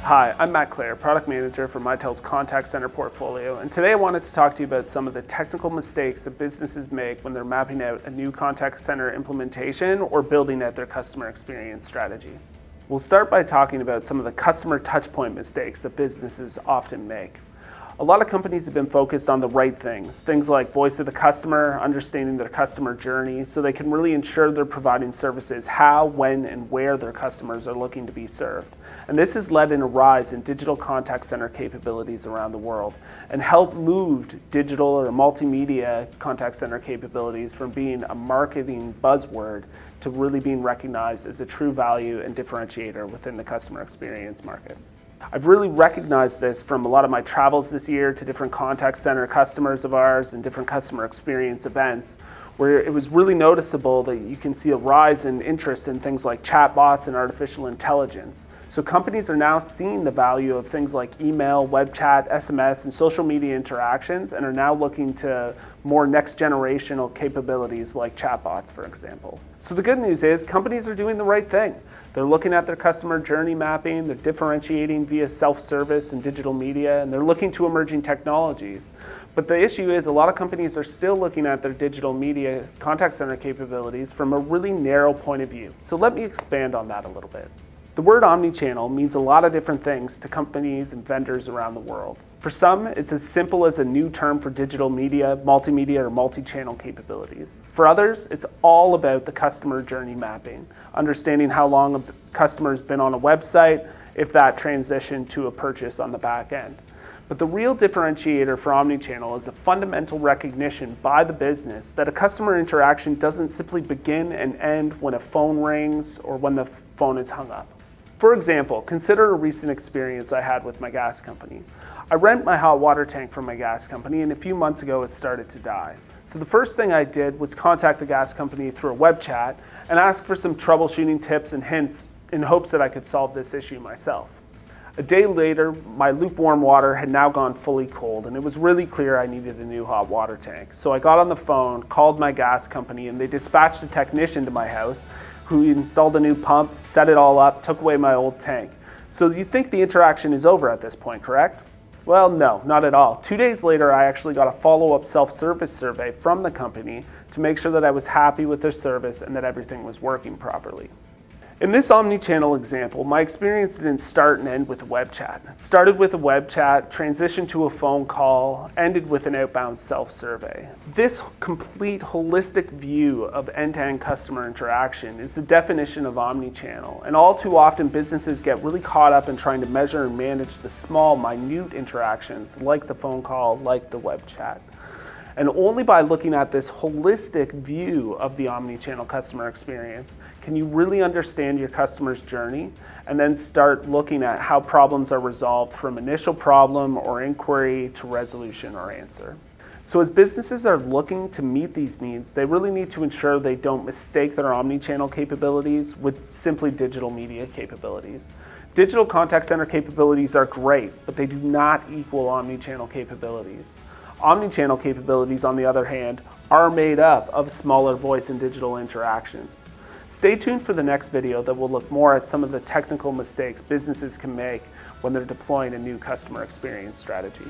Hi, I'm Clare, Product Manager for Mitel's Contact Center portfolio, and today I wanted to talk to you about some of the technical mistakes that businesses make when they're mapping out a new contact center implementation or building out their customer experience strategy. We'll start by talking about some of the customer touchpoint mistakes that businesses often make. A lot of companies have been focused on the right things like voice of the customer, understanding their customer journey, so they can really ensure they're providing services how, when, and where their customers are looking to be served. And this has led in a rise in digital contact center capabilities around the world and helped move digital or multimedia contact center capabilities from being a marketing buzzword to really being recognized as a true value and differentiator within the customer experience market. I've really recognized this from a lot of my travels this year to different contact center customers of ours and different customer experience events, where it was really noticeable that you can see a rise in interest in things like chatbots and artificial intelligence. So companies are now seeing the value of things like email, web chat, SMS, and social media interactions, and are now looking to more next generational capabilities like chatbots, for example. So the good news is companies are doing the right thing. They're looking at their customer journey mapping, they're differentiating via self-service and digital media, and they're looking to emerging technologies. But the issue is a lot of companies are still looking at their digital media contact center capabilities from a really narrow point of view. So let me expand on that a little bit. The word omnichannel means a lot of different things to companies and vendors around the world. For some, it's as simple as a new term for digital media, multimedia, or multi-channel capabilities. For others, it's all about the customer journey mapping, understanding how long a customer's been on a website, if that transitioned to a purchase on the back end. But the real differentiator for omnichannel is a fundamental recognition by the business that a customer interaction doesn't simply begin and end when a phone rings or when the phone is hung up. For example, consider a recent experience I had with my gas company. I rent my hot water tank from my gas company, and a few months ago it started to die. So the first thing I did was contact the gas company through a web chat and ask for some troubleshooting tips and hints in hopes that I could solve this issue myself. A day later, my lukewarm water had now gone fully cold, and it was really clear I needed a new hot water tank. So I got on the phone, called my gas company, and they dispatched a technician to my house who installed a new pump, set it all up, took away my old tank. So you think the interaction is over at this point, correct? Well, no, not at all. 2 days later, I actually got a follow-up self-service survey from the company to make sure that I was happy with their service and that everything was working properly. In this omnichannel example, my experience didn't start and end with a web chat. It started with a web chat, transitioned to a phone call, ended with an outbound self-survey. This complete holistic view of end-to-end customer interaction is the definition of omnichannel, and all too often businesses get really caught up in trying to measure and manage the small, minute interactions like the phone call, like the web chat. And only by looking at this holistic view of the omnichannel customer experience can you really understand your customer's journey and then start looking at how problems are resolved from initial problem or inquiry to resolution or answer. So as businesses are looking to meet these needs, they really need to ensure they don't mistake their omnichannel capabilities with simply digital media capabilities. Digital contact center capabilities are great, but they do not equal omnichannel capabilities. Omnichannel capabilities, on the other hand, are made up of smaller voice and digital interactions. Stay tuned for the next video that will look more at some of the technical mistakes businesses can make when they're deploying a new customer experience strategy.